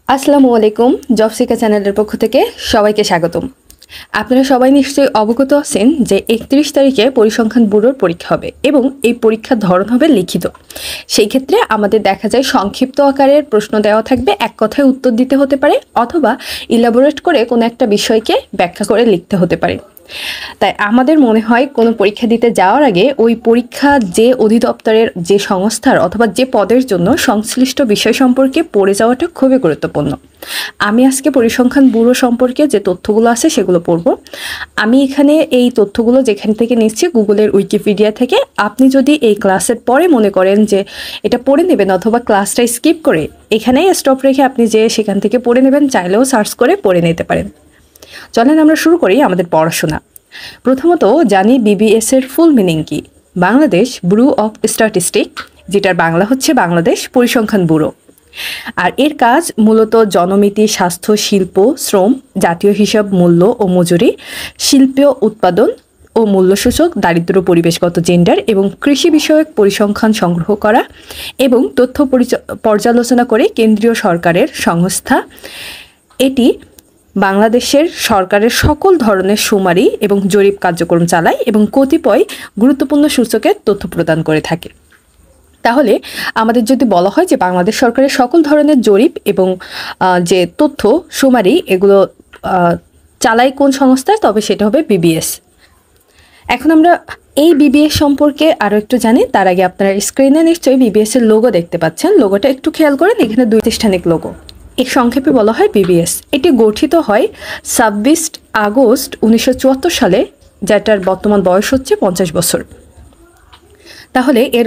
আসসালামু আলাইকুম। Job seeker চ্যানেলের পক্ষ থেকে সবাইকে স্বাগতম। আপনারা সবাই নিশ্চয়ই অবগত আছেন যে 31 তারিখে পরিসংখ্যান ব্যুরোর পরীক্ষা হবে এবং এই পরীক্ষার ধরন হবে লিখিত। সেই ক্ষেত্রে আমাদের দেখা যায় সংক্ষিপ্ত আকারের প্রশ্ন দেওয়া থাকবে, এক কথায় উত্তর দিতে হতে পারে অথবা ইলাবোরেট করে কোনো একটা বিষয়কে ব্যাখ্যা করে লিখতে হতে পারে। তাই আমাদের মনে হয় কোনো পরীক্ষা দিতে যাওয়ার আগে ওই পরীক্ষা যে অধিদপ্তরের যে সংস্থার অথবা যে পদের জন্য সংশ্লিষ্ট বিষয় সম্পর্কে পড়ে যাওয়াটা খুবই গুরুত্বপূর্ণ। আমি আজকে পরিসংখ্যান ব্যুরো সম্পর্কে যে তথ্যগুলো আছে সেগুলো পড়ব। আমি এখানে এই তথ্যগুলো যেখান থেকে নিচ্ছি গুগলের উইকিপিডিয়া থেকে। আপনি যদি এই ক্লাসের পরে মনে করেন যে এটা পড়ে নেবেন অথবা ক্লাসটা স্কিপ করে এখানেই স্টপ রেখে আপনি যে সেখান থেকে পড়ে নেবেন, চাইলেও সার্চ করে পড়ে নিতে পারেন। চলেন আমরা শুরু করি আমাদের পড়াশোনা। প্রথমত জানি বিবিএস এর ফুল মিনিং কি। বাংলাদেশ ব্যুরো অফ স্ট্যাটিস্টিক, যেটার বাংলা হচ্ছে বাংলাদেশ পরিসংখ্যান ব্যুরো। আর এর কাজ মূলত জনমিতি, স্বাস্থ্য, শিল্প, শ্রম, জাতীয় হিসাব, মূল্য ও মজুরি, শিল্পীয় উৎপাদন ও মূল্যসূচক, দারিদ্র্য, পরিবেশগত, জেন্ডার এবং কৃষি বিষয়ক পরিসংখ্যান সংগ্রহ করা এবং তথ্য পর্যালোচনা করে কেন্দ্রীয় সরকারের সংস্থা। এটি বাংলাদেশের সরকারের সকল ধরনের শুমারি এবং জরিপ কার্যক্রম চালায় এবং কতিপয় গুরুত্বপূর্ণ সূচকের তথ্য প্রদান করে থাকে। তাহলে আমাদের যদি বলা হয় যে বাংলাদেশ সরকারের সকল ধরনের জরিপ এবং যে তথ্য শুমারি এগুলো চালায় কোন সংস্থা, তবে সেটা হবে বিবিএস। এখন আমরা এই বিবিএস সম্পর্কে আরও একটু জানি। তার আগে আপনারা স্ক্রিনে নিশ্চয়ই বিবিএস এর লোগো দেখতে পাচ্ছেন। লোগোটা একটু খেয়াল করেন, এখানে 2 প্রাতিষ্ঠানিক লোগো। এর সংক্ষেপে বলা হয় বিবিএস। এটি গঠিত হয় 26 আগস্ট 1974 সালে, যেটার বর্তমান বয়স হচ্ছে 50 বছর। তাহলে এর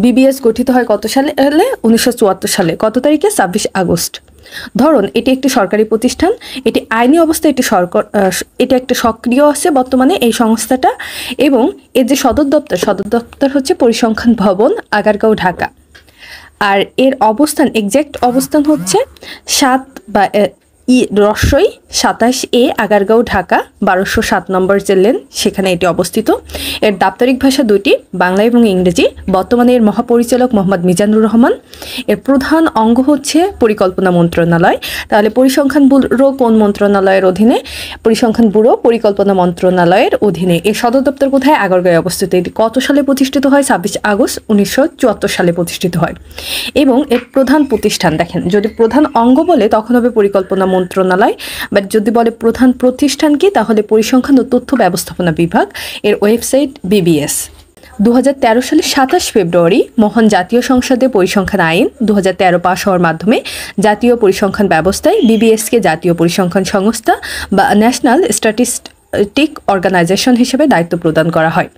বিবিএস গঠিত হয় কত সালে? 1974 সালে। কত তারিখে? 26 আগস্ট। ধরুন এটি একটি সরকারি প্রতিষ্ঠান, এটি আইনি অবস্থায় এটি একটা সক্রিয় আছে বর্তমানে এই সংস্থাটা, এবং এর যে সদর দপ্তর হচ্ছে পরিসংখ্যান ভবন, আগারগাঁও, ঢাকা। আর এর অবস্থান, এক্সাক্ট অবস্থান হচ্ছে 27A আগারগাঁও, ঢাকা 1207 নম্বর যে লেন, সেখানে এটি অবস্থিত। এর দাপ্তরিক ভাষা 2টি, বাংলা এবং ইংরেজি। বর্তমানে এর মহাপরিচালক মোহাম্মদ মিজানুর রহমান। এর প্রধান অঙ্গ হচ্ছে পরিকল্পনা মন্ত্রণালয়। তাহলে পরিসংখ্যান ব্যুরো কোন মন্ত্রণালয়ের অধীনে? পরিসংখ্যান ব্যুরো পরিকল্পনা মন্ত্রণালয়ের অধীনে। এর সদর দপ্তর কোথায়? আগারগাঁয়ে অবস্থিত। এটি কত সালে প্রতিষ্ঠিত হয়? 26 আগস্ট 1974 সালে প্রতিষ্ঠিত হয়। এবং এর প্রধান প্রতিষ্ঠান দেখেন, যদি প্রধান অঙ্গ বলে তখন হবে পরিকল্পনা মন্ত্রণালয়, বাট যদি বলে প্রধান প্রতিষ্ঠান কি, তাহলে পরিসংখ্যান ও তথ্য ব্যবস্থাপনা বিভাগ। এর ওয়েবসাইট বিবিএস। 2013 সালের 27 ফেব্রুয়ারি মহান জাতীয় সংসদে পরিসংখ্যান আইন 2013 পাশ হওয়ার মাধ্যমে জাতীয় পরিসংখ্যান ব্যবস্থায় বিবিএসকে জাতীয় পরিসংখ্যান সংস্থা বা ন্যাশনাল স্ট্যাটিস্টিক অর্গানাইজেশন হিসেবে দায়িত্ব প্রদান করা হয়।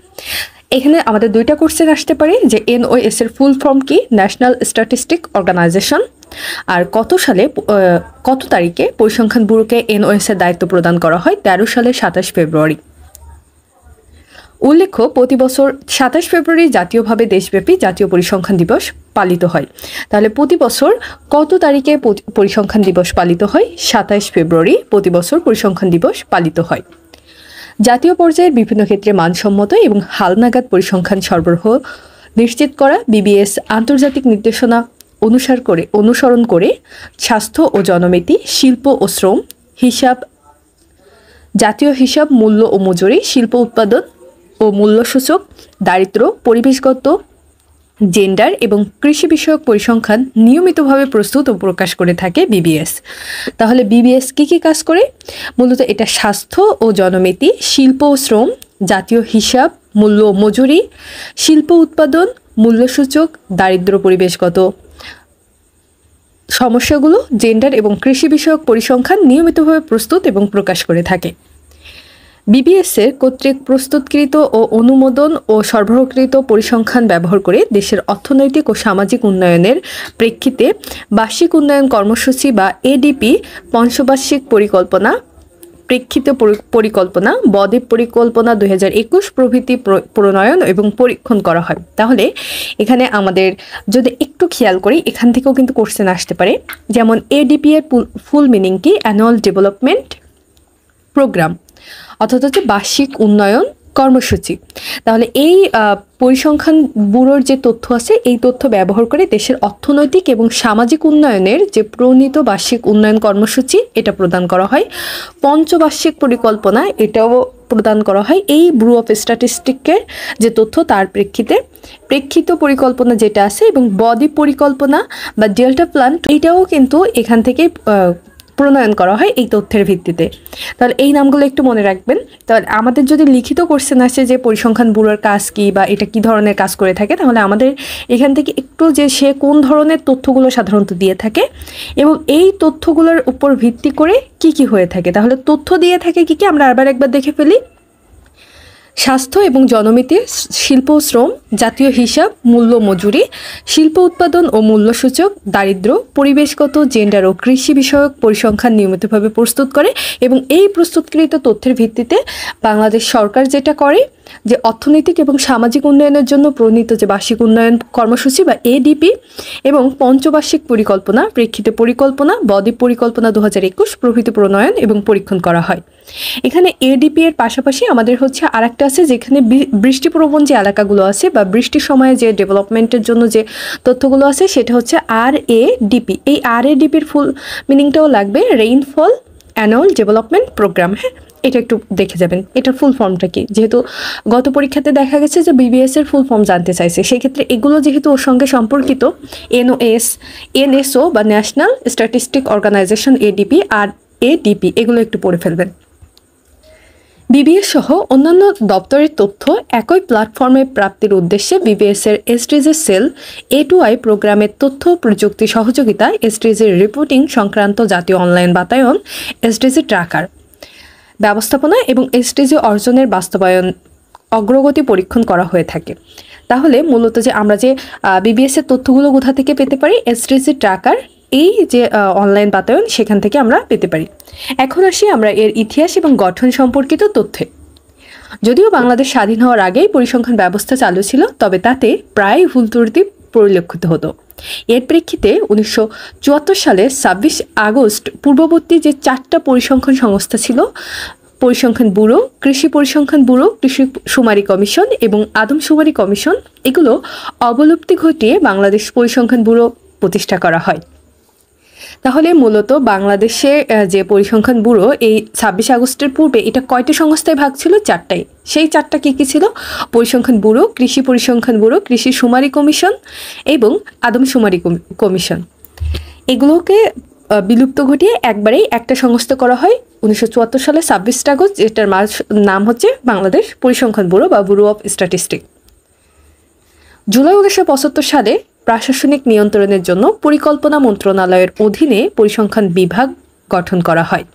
এখানে আমাদের 2টা কোশ্চেন আসতে পারে যে এনওএস এর ফুল ফর্ম কি? National statistic organisation. আর কত তারিখে পরিসংখ্যান ব্যুরোকে এনওএস এর দায়িত্ব প্রদান করা হয়? 13 সালের 27 ফেব্রুয়ারি। উল্লেখ্য, প্রতি বছর 27 ফেব্রুয়ারি জাতীয়ভাবে দেশব্যাপী জাতীয় পরিসংখ্যান দিবস পালিত হয়। তাহলে প্রতি বছর কত তারিখে পরিসংখ্যান দিবস পালিত হয়? 27 ফেব্রুয়ারি প্রতি বছর পরিসংখ্যান দিবস পালিত হয়। জাতীয় পর্যায়ের বিভিন্ন ক্ষেত্রে মানসম্মত এবং হালনাগাদ পরিসংখ্যান সরবরাহ নিশ্চিত করা বিবিএস আন্তর্জাতিক নির্দেশনা অনুসরণ করে স্বাস্থ্য ও জনমিতি, শিল্প ও শ্রম, হিসাব, জাতীয় হিসাব, মূল্য ও মজুরি, শিল্প উৎপাদন ও মূল্যসূচক, দারিদ্র্য, পরিবেশগত, জেন্ডার এবং কৃষি বিষয়ক পরিসংখ্যান নিয়মিতভাবে প্রস্তুত ও প্রকাশ করে থাকে বিবিএস। তাহলে বিবিএস কি কাজ করে? মূলত এটা স্বাস্থ্য ও জনমিতি, শিল্প ও শ্রম, জাতীয় হিসাব, মূল্য ও মজুরি, শিল্প উৎপাদন, মূল্যসূচক, দারিদ্র্য, পরিবেশগত সমস্যাগুলো, জেন্ডার এবং কৃষি বিষয়ক পরিসংখ্যান নিয়মিতভাবে প্রস্তুত এবং প্রকাশ করে থাকে। বিবিএস এর কর্তৃক প্রস্তুতকৃত ও অনুমোদন ও সরবরাহকৃত পরিসংখ্যান ব্যবহার করে দেশের অর্থনৈতিক ও সামাজিক উন্নয়নের প্রেক্ষিতে বার্ষিক উন্নয়ন কর্মসূচি বা এডিপি, পঞ্চবার্ষিক পরিকল্পনা, প্রেক্ষিত পরিকল্পনা, বদ্বীপ পরিকল্পনা 2021 প্রভৃতি প্রণয়ন এবং পরীক্ষণ করা হয়। তাহলে এখানে আমাদের যদি একটু খেয়াল করি, এখান থেকেও কিন্তু কোশ্চেন আসতে পারে। যেমন এডিপি এর ফুল মিনিং কি? অ্যানুয়াল ডেভেলপমেন্ট প্রোগ্রাম, অর্থাৎ হচ্ছে বার্ষিক উন্নয়ন কর্মসূচি। তাহলে এই পরিসংখ্যান ব্যুরোর যে তথ্য আছে এই তথ্য ব্যবহার করে দেশের অর্থনৈতিক এবং সামাজিক উন্নয়নের যে প্রণীত বার্ষিক উন্নয়ন কর্মসূচি এটা প্রদান করা হয়। পঞ্চবার্ষিক পরিকল্পনা এটাও প্রদান করা হয় এই ব্যুরো অফ স্ট্যাটিস্টিকের যে তথ্য তার প্রেক্ষিত পরিকল্পনা যেটা আছে, এবং বদ্বীপ পরিকল্পনা বা ডেল্টা প্ল্যান এটাও কিন্তু এখান থেকে প্রণয়ন করা হয় এই তথ্যের ভিত্তিতে। তাহলে এই নামগুলো একটু মনে রাখবেন। তাহলে আমাদের যদি লিখিত কোশ্চেন আসে যে পরিসংখ্যান ব্যুরোর কাজ কি বা এটা কি ধরনের কাজ করে থাকে, তাহলে আমাদের এখান থেকে একটু যে সে কোন ধরনের তথ্যগুলো সাধারণত দিয়ে থাকে এবং এই তথ্যগুলোর উপর ভিত্তি করে কি কি হয়ে থাকে। তাহলে তথ্য দিয়ে থাকে কি কি আমরা আবার একবার দেখে ফেলি। স্বাস্থ্য এবং জনমিতি, শিল্প ও শ্রম, জাতীয় হিসাব, মূল্য মজুরি, শিল্প উৎপাদন ও মূল্য সূচক, দারিদ্র্য, পরিবেশগত, জেন্ডার ও কৃষি বিষয়ক পরিসংখ্যান নিয়মিতভাবে প্রস্তুত করে এবং এই প্রস্তুতকৃত তথ্যের ভিত্তিতে বাংলাদেশ সরকার যেটা করে যে অর্থনৈতিক এবং সামাজিক উন্নয়নের জন্য প্রণীত যে বার্ষিক উন্নয়ন কর্মসূচি বা এডিপি এবং পঞ্চবার্ষিক পরিকল্পনা, প্রেক্ষিত পরিকল্পনা, বদ্বীপ পরিকল্পনা 2021 প্রভৃতি প্রণয়ন এবং পরীক্ষণ করা হয়। এখানে এডিপি এর পাশাপাশি আমাদের হচ্ছে আরেকটা আছে যেখানে বৃষ্টিপ্রবণ যে এলাকাগুলো আছে বা বৃষ্টির সময়ে যে ডেভেলপমেন্টের জন্য যে তথ্যগুলো আছে সেটা হচ্ছে RADP। এই RADPর ফুল মিনিংটাও লাগবে, রেইনফল অ্যানুয়াল ডেভেলপমেন্ট প্রোগ্রাম। হ্যাঁ, এটা একটু দেখে যাবেন এটার ফুল ফর্মটা কি, যেহেতু গত পরীক্ষাতে দেখা গেছে যে বিবিএস এর ফুল ফর্ম জানতে চাইছে, সেই ক্ষেত্রে এগুলো যেহেতু ওর সঙ্গে সম্পর্কিত NSO বা ন্যাশনাল স্ট্যাটিস্টিক অর্গানাইজেশন ADP আর ADP এগুলো একটু পড়ে ফেলবেন। বিবিএস সহ অন্যান্য দপ্তরের তথ্য একই প্ল্যাটফর্মে প্রাপ্তির উদ্দেশ্যে বিবিএস এর এসডিজি সেল A2I প্রোগ্রামের তথ্য প্রযুক্তি সহযোগিতা, এসডিজির রিপোর্টিং সংক্রান্ত জাতীয় অনলাইন বাতায়ন, এসডিজি ট্র্যাকার ব্যবস্থাপনা এবং এসডিজি অর্জনের বাস্তবায়ন অগ্রগতি পরীক্ষণ করা হয়ে থাকে। তাহলে মূলত যে আমরা যে বিবিএস এর তথ্যগুলো কোথা থেকে পেতে পারি, এসডিজি ট্র্যাকার এই যে অনলাইন বাতায়ন সেখান থেকে আমরা পেতে পারি। এখন আসি আমরা এর ইতিহাস এবং গঠন সম্পর্কিত তথ্যে। যদিও বাংলাদেশ স্বাধীন হওয়ার আগেই পরিসংখ্যান ব্যবস্থা চালু ছিল, তবে তাতে প্রায় ভুল ত্রুটি পরিলক্ষিত হতো। এর প্রেক্ষিতে 1974 সালের 26 আগস্ট পূর্ববর্তী যে 4টা পরিসংখ্যান সংস্থা ছিল, পরিসংখ্যান ব্যুরো, কৃষি পরিসংখ্যান ব্যুরো, কৃষি শুমারি কমিশন এবং আদমশুমারি কমিশন, এগুলো অবলুপ্তি ঘটিয়ে বাংলাদেশ পরিসংখ্যান ব্যুরো প্রতিষ্ঠা করা হয়। তাহলে মূলত বাংলাদেশে যে পরিসংখ্যান ব্যুরো এই 26 আগস্টের পূর্বে এটা কয়টি সংস্থায় ভাগ ছিল? 4টায়। সেই 4টা কি কি ছিল? পরিসংখ্যান ব্যুরো, কৃষি পরিসংখ্যান ব্যুরো, কৃষি শুমারি কমিশন এবং আদমশুমারি কমিশন। এগুলোকে বিলুপ্ত ঘটিয়ে একবারেই একটা সংস্থা করা হয় 1974 সালে 26 আগস্ট, যেটার নাম হচ্ছে বাংলাদেশ পরিসংখ্যান ব্যুরো বা ব্যুরো অফ স্ট্যাটিস্টিক। জুলাই 1975 সালে প্রশাসনিক নিয়ন্ত্রণের জন্য পরিকল্পনা মন্ত্রণালয়ের অধীনে পরিসংখ্যান বিভাগ গঠন করা হয়।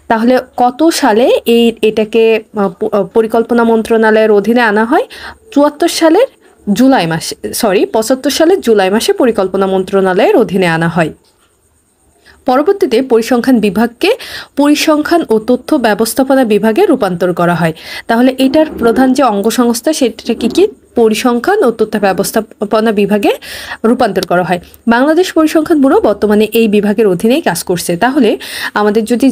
তাহলে কত সালে এটাকে পরিকল্পনা মন্ত্রণালয়ের অধীনে আনা হয়? 75 সালের জুলাই মাসে পরিকল্পনা মন্ত্রণালয়ের অধীনে আনা হয়। পরবর্তীতে পরিসংখ্যান বিভাগকে পরিসংখ্যান ও তথ্য ব্যবস্থাপনা বিভাগে রূপান্তর করা হয়। তাহলে এটার প্রধান যে অঙ্গ সংস্থা সেটা কি? পরিসংখ্যান ও তথ্য ব্যবস্থাপনা বিভাগে রূপান্তর করা হয়। বাংলাদেশ পরিসংখ্যান ব্যুরো বর্তমানে এই বিভাগের অধীনেই কাজ করছে। তাহলে আমাদের যদি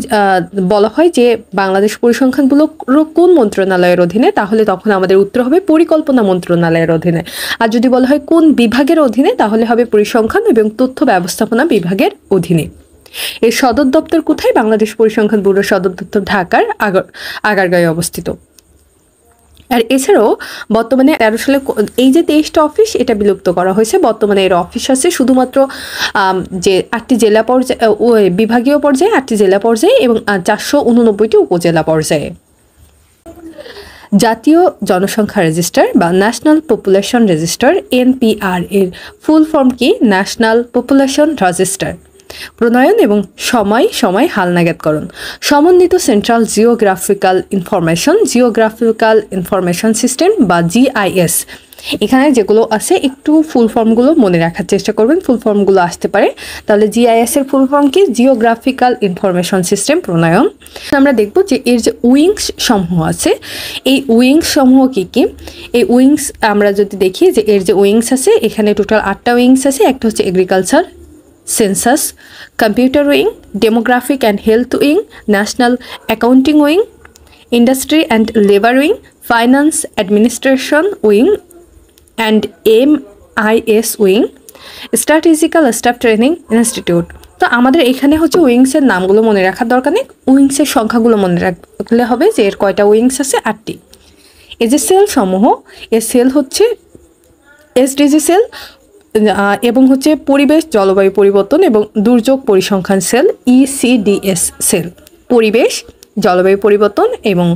বলা হয় যে বাংলাদেশ পরিসংখ্যান ব্যুরো কোন মন্ত্রণালয়ের অধীনে, তাহলে তখন আমাদের উত্তর হবে পরিকল্পনা মন্ত্রণালয়ের অধীনে। আর যদি বলা হয় কোন বিভাগের অধীনে, তাহলে হবে পরিসংখ্যান এবং তথ্য ব্যবস্থাপনা বিভাগের অধীনে। এর সদর দপ্তর কোথায়? বাংলাদেশ পরিসংখ্যান ব্যুরোর সদর দপ্তর ঢাকার আগারগাঁয়ে অবস্থিত। আর এছাড়াও বর্তমানে 13 সালে এই যে 23টা অফিস এটা বিলুপ্ত করা হয়েছে। বর্তমানে এর অফিস আছে শুধুমাত্র যে 8টি জেলা পর্যায়ে, বিভাগীয় পর্যায়ে 8টি জেলা পর্যায়ে এবং 489টি উপজেলা পর্যায়ে। জাতীয় জনসংখ্যা রেজিস্টার বা ন্যাশনাল পপুলেশন রেজিস্টার NPR এর ফুল ফর্ম কি? National population register. প্রণয়ন এবং সময় হালনাগাদকরণ। সমন্বিত সেন্ট্রাল জিওগ্রাফিক্যাল ইনফরমেশন সিস্টেম বা GIS। এখানে যেগুলো আছে একটু ফুল ফর্মগুলো মনে রাখার চেষ্টা করবেন, ফুল ফর্মগুলো আসতে পারে। তাহলে GIS এর ফুল ফর্ম কি? জিওগ্রাফিক্যাল ইনফরমেশন সিস্টেম প্রণয়ন। আমরা দেখব যে এর যে উইংস সমূহ আছে, এই উইংস সমূহ কি কি? এই উইংস আমরা যদি দেখি যে এর যে উইংস আছে, এখানে টোটাল 8টা উইংস আছে। একটা হচ্ছে agriculture, census, computer wing, demographic and health wing, national accounting wing, industry and labour wing, finance administration wing and MIS wing, strategical staff training institute. তো আমাদের এখানে হচ্ছে উইংসের নামগুলো মনে রাখার দরকার নেই, উইংসের সংখ্যাগুলো মনে রাখলে হবে যে এর কয়টা উইংস আছে, 8টি। এই যে সেল সমূহ, এর সেল হচ্ছে SDG সেল এবং হচ্ছে পরিবেশ জলবায়ু পরিবর্তন এবং দুর্যোগ পরিসংখ্যান সেল ECDS সেল, পরিবেশ জলবায়ু পরিবর্তন এবং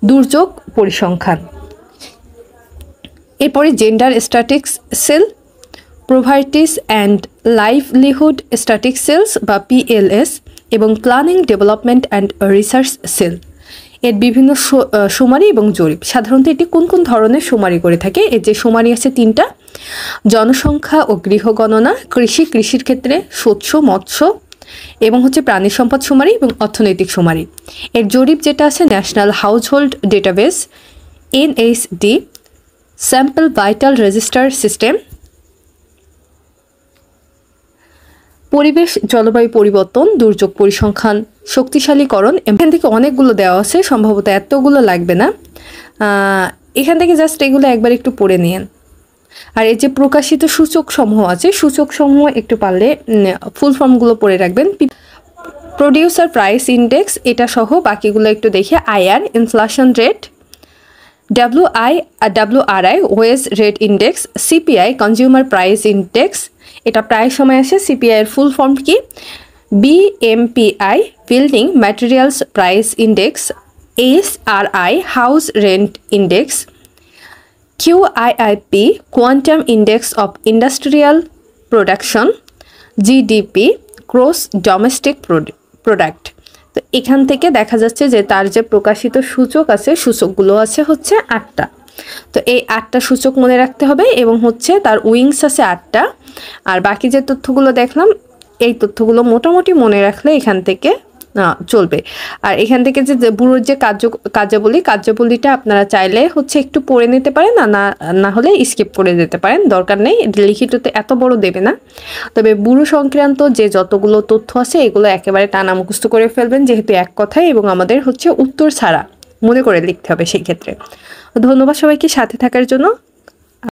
দুর্যোগ পরিসংখ্যান। এরপরে gender statistics cell, poverty and livelihood statistics cells বা PLS এবং planning development and research cell. এর বিভিন্ন শুমারি এবং জরিপ। সাধারণত এটি কোন কোন ধরনের শুমারি করে থাকে? এর যে শুমারি আছে 3টা, জনসংখ্যা ও গৃহ গণনা, কৃষির ক্ষেত্রে শস্য মৎস্য এবং হচ্ছে প্রাণী সম্পদ শুমারি এবং অর্থনৈতিক শুমারি। এর জরিপ যেটা আছে national household database NHD, sample vital register system. পরিবেশ জলবায়ু পরিবর্তন, দুর্যোগ পরিসংখ্যান, শক্তিশালীকরণ। এখান থেকে অনেকগুলো দেওয়া আছে, সম্ভবত এতগুলো লাগবে না, এখান থেকে জাস্ট এগুলো একবার একটু পড়ে নিন। আর এই যে প্রকাশিত সূচক সমূহ আছে, সূচক সমূহ একটু পারলে ফুল ফর্মগুলো পড়ে রাখবেন। প্রডিউসার প্রাইস ইন্ডেক্স, এটা সহ বাকিগুলো একটু দেখি। IR inflation rate, WRI wage rate index, CPI consumer price index, এটা প্রায় সময় আসে। CPI এর ফুল ফর্ম কি? BMPI building materials price index, SRI house rent index, QIIP quantum index of industrial production, GDP gross domestic product. তো এখান থেকে দেখা যাচ্ছে যে তার যে প্রকাশিত সূচক আছে, সূচকগুলো আছে হচ্ছে 8টা। তো এই 8টা সূচক মনে রাখতে হবে এবং হচ্ছে তার উইংস আছে 8টা। আর বাকি যে তথ্যগুলো দেখলাম, এই তথ্যগুলো মোটামুটি মনে রাখলে এখান থেকে চলবে। আর এখান থেকে যে ব্যুরোর যে কার্যাবলীটা আপনারা চাইলে হচ্ছে একটু পড়ে নিতে পারেন, না হলে স্কিপ করে যেতে পারেন, দরকার নেই, লিখিততে এত বড় দেবে না। তবে ব্যুরো সংক্রান্ত যে যতগুলো তথ্য আছে এগুলো একেবারে টানা মুখস্থ করে ফেলবেন, যেহেতু এক কথায় এবং আমাদের হচ্ছে উত্তর ছাড়া মনে করে লিখতে হবে সেই ক্ষেত্রে। ধন্যবাদ সবাইকে সাথে থাকার জন্য।